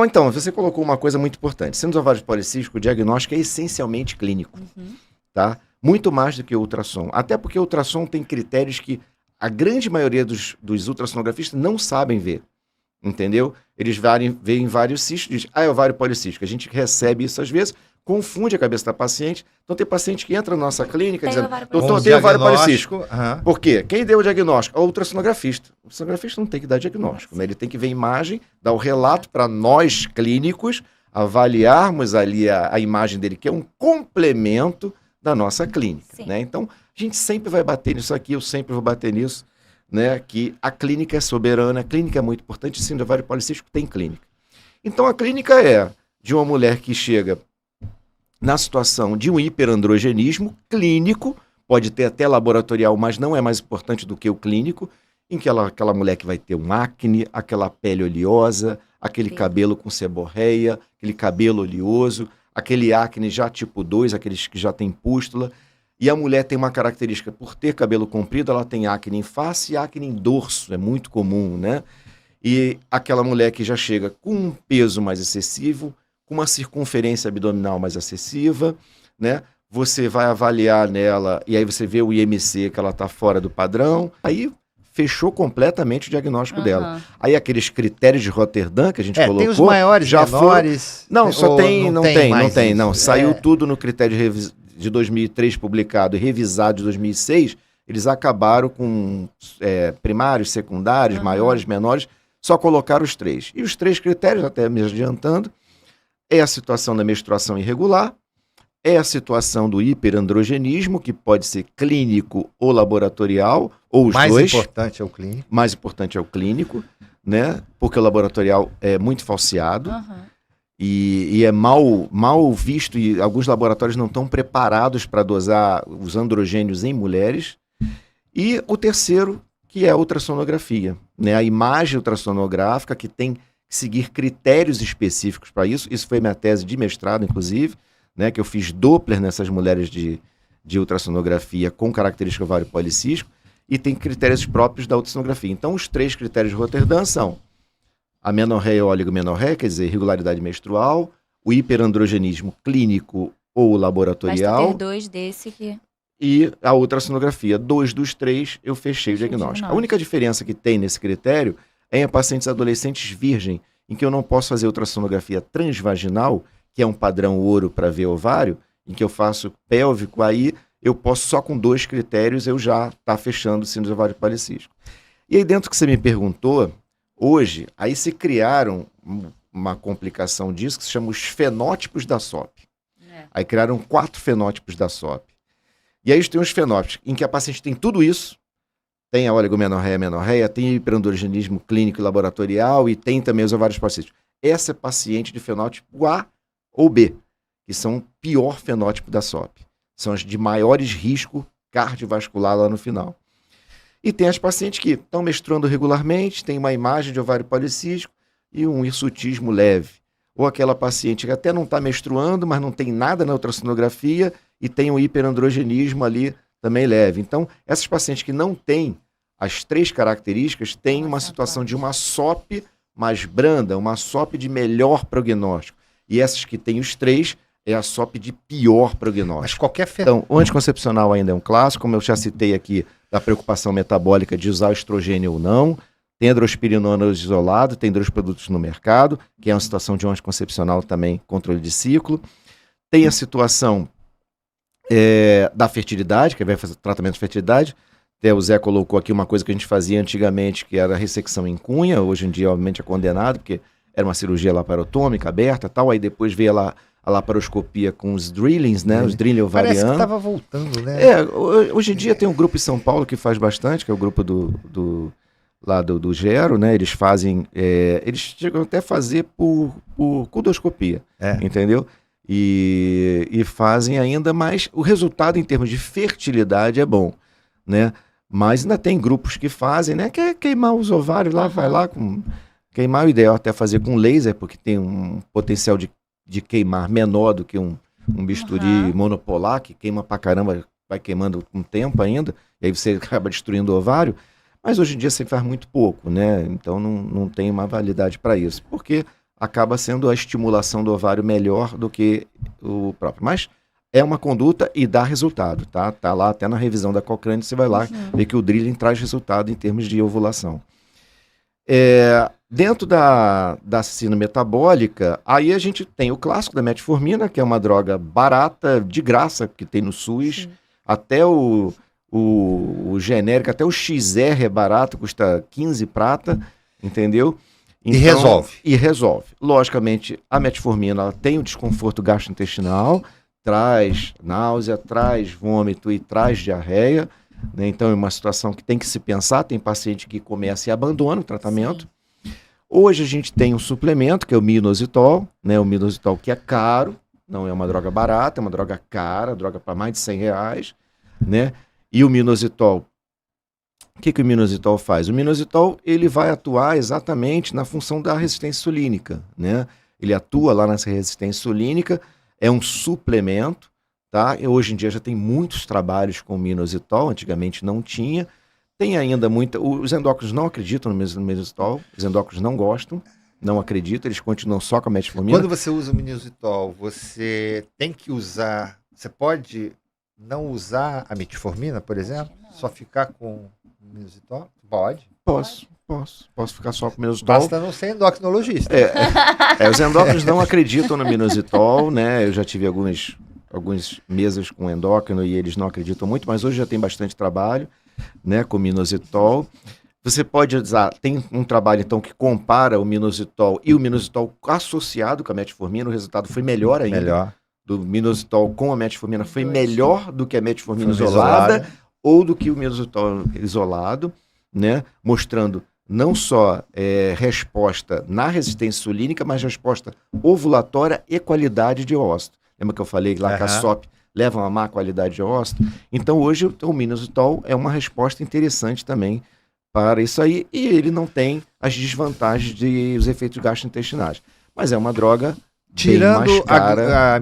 Então, você colocou uma coisa muito importante. Sendo ovários policísticos, o diagnóstico é essencialmente clínico, tá? Muito mais do que o ultrassom. Até porque o ultrassom tem critérios que a grande maioria dos ultrassonografistas não sabem ver, entendeu? Eles veem vários cistos, dizem, é ovário policístico. A gente recebe isso às vezes, confunde a cabeça da paciente. Então tem paciente que entra na nossa clínica dizendo, doutor, tem ovário policístico. Por quê? Quem deu o diagnóstico? É o ultrassonografista. O ultrassonografista não tem que dar diagnóstico, né? Ele tem que ver a imagem, dar o relato para nós clínicos, avaliarmos ali a imagem dele, que é um complemento da nossa clínica, né? Então, a gente sempre vai bater nisso aqui, eu sempre vou bater nisso, né? Que a clínica é soberana, a clínica é muito importante, sim, o ovário policístico tem clínica. Então, a clínica é de uma mulher que chega na situação de um hiperandrogenismo clínico, pode ter até laboratorial, mas não é mais importante do que o clínico, em que aquela mulher que vai ter um acne, aquela pele oleosa, aquele cabelo com seborreia, aquele cabelo oleoso, aquele acne já tipo 2, aqueles que já tem pústula, e a mulher tem uma característica, por ter cabelo comprido, ela tem acne em face e acne em dorso, é muito comum, né? E aquela mulher que já chega com um peso mais excessivo, com uma circunferência abdominal mais excessiva, né? Você vai avaliar nela, e aí você vê o IMC, que ela está fora do padrão, aí fechou completamente o diagnóstico dela. Aí aqueles critérios de Roterdã que a gente colocou... Tem os maiores, já menores... Não, só tem, não tem. Saiu É. tudo no critério de 2003 publicado e revisado de 2006, eles acabaram com primários, secundários, maiores, menores, só colocaram os 3. E os 3 critérios, até me adiantando, é a situação da menstruação irregular, é a situação do hiperandrogenismo, que pode ser clínico ou laboratorial, ou os dois. Mais importante é o clínico. Mais importante é o clínico, né? Porque o laboratorial é muito falseado e é mal visto, e alguns laboratórios não estão preparados para dosar os androgênios em mulheres. E o terceiro, que é a ultrassonografia, né? A imagem ultrassonográfica, que tem que seguir critérios específicos para isso. Isso foi minha tese de mestrado, inclusive, né? Que eu fiz Doppler nessas mulheres de ultrassonografia com característica ovário policístico, e tem critérios próprios da ultrassonografia. Então, os 3 critérios de Roterdã são a menorreia ou oligomenorreia, quer dizer, irregularidade menstrual, o hiperandrogenismo clínico ou laboratorial. Basta ter 2 desse que... E a ultrassonografia. 2 dos 3 eu fechei o diagnóstico. A única diferença que tem nesse critério é em pacientes adolescentes virgem, em que eu não posso fazer ultrassonografia transvaginal, que é um padrão ouro para ver ovário, em que eu faço pélvico, aí eu posso só com 2 critérios eu já tá fechando o síndrome do ovário policístico. E aí dentro que você me perguntou, hoje, aí se criaram uma complicação disso que se chama os fenótipos da SOP. Aí criaram 4 fenótipos da SOP. E aí tem os fenótipos em que a paciente tem tudo isso, tem a oligomenorreia, menorreia, tem hiperandrogenismo clínico e laboratorial, e tem também os ovários policísticos. Essa é paciente de fenótipo A ou B, que são o pior fenótipo da SOP. São as de maiores risco cardiovascular lá no final. E tem as pacientes que estão menstruando regularmente, tem uma imagem de ovário policístico e um hirsutismo leve. Ou aquela paciente que até não está menstruando, mas não tem nada na ultrassonografia e tem um hiperandrogenismo ali também leve. Então, essas pacientes que não têm as 3 características têm uma situação de uma SOP mais branda, uma SOP de melhor prognóstico. E essas que têm os 3 é a SOP de pior prognóstico. Mas qualquer Então, o anticoncepcional ainda é um clássico, como eu já citei aqui, da preocupação metabólica de usar o estrogênio ou não. Tem a drospirinona isolado, tem 2 produtos no mercado, que é uma situação de um anticoncepcional também, controle de ciclo. Tem a situação da fertilidade, que vai fazer tratamento de fertilidade. Até o Zé colocou aqui uma coisa que a gente fazia antigamente, que era a ressecção em cunha. Hoje em dia, obviamente, é condenado, porque era uma cirurgia laparotômica aberta e tal. Aí depois veio a laparoscopia com os drillings, né? Os drilling ovariano. Parece que estava voltando, né? Hoje em dia tem um grupo em São Paulo que faz bastante, que é o grupo do Gero, né? Eles fazem, eles chegam até a fazer por cudoscopia, entendeu? E fazem ainda, mas o resultado em termos de fertilidade é bom, né? Mas ainda tem grupos que fazem, né? Que é queimar os ovários lá, vai lá com... Queimar o ideal até fazer com laser, porque tem um potencial de queimar menor do que um bisturi monopolar, que queima pra caramba, vai queimando com tempo ainda, e aí você acaba destruindo o ovário. Mas hoje em dia você faz muito pouco, né? Então não tem uma validade para isso. Porque acaba sendo a estimulação do ovário melhor do que o próprio. Mas é uma conduta e dá resultado, tá? Tá lá até na revisão da Cochrane, você vai lá ver que o drilling traz resultado em termos de ovulação. Dentro da síndrome metabólica, aí a gente tem o clássico da metformina, que é uma droga barata, de graça, que tem no SUS. Sim. Até o genérico, até o XR é barato, custa 15 prata, entendeu? Então, resolve. E resolve. Logicamente, a metformina ela tem o desconforto gastrointestinal, traz náusea, traz vômito e traz diarreia, né? Então é uma situação que tem que se pensar. Tem paciente que começa e abandona o tratamento. Sim. Hoje a gente tem um suplemento, que é o minoxidil, né? O minoxidil que é caro, não é uma droga barata, é uma droga cara, droga para mais de R$100, né? E o minoxidil, o que o minoxidil faz? O minoxidil ele vai atuar exatamente na função da resistência insulínica, né? Ele atua lá nessa resistência insulínica, é um suplemento, tá? E hoje em dia já tem muitos trabalhos com minoxidil, antigamente não tinha. Tem ainda muita... Os endócrinos não acreditam no minoxidil, os endócrinos não gostam, não acreditam, eles continuam só com a metformina. Quando você usa o minoxidil, você tem que usar... Você pode não usar a metformina, por exemplo? Só ficar com o minoxidil? Pode? Posso ficar só com o minoxidil. Basta não ser endocrinologista. Os endócrinos não acreditam no minoxidil, né? Eu já tive algumas mesas com endócrino e eles não acreditam muito, mas hoje já tem bastante trabalho, né, com minoxidil. Você pode usar, tem um trabalho então que compara o minoxidil e o minoxidil associado com a metformina, o resultado foi melhor ainda. Melhor. Do minoxidil com a metformina foi melhor do que a metformina isolada ou do que o minoxidil isolado, né, mostrando não só resposta na resistência insulínica, mas resposta ovulatória e qualidade de ósseo. Lembra que eu falei lá que a SOP leva uma má qualidade de ósseo? Então hoje o minoxidil é uma resposta interessante também para isso aí, e ele não tem as desvantagens dos efeitos gastrointestinais. Mas é uma droga bem mais cara.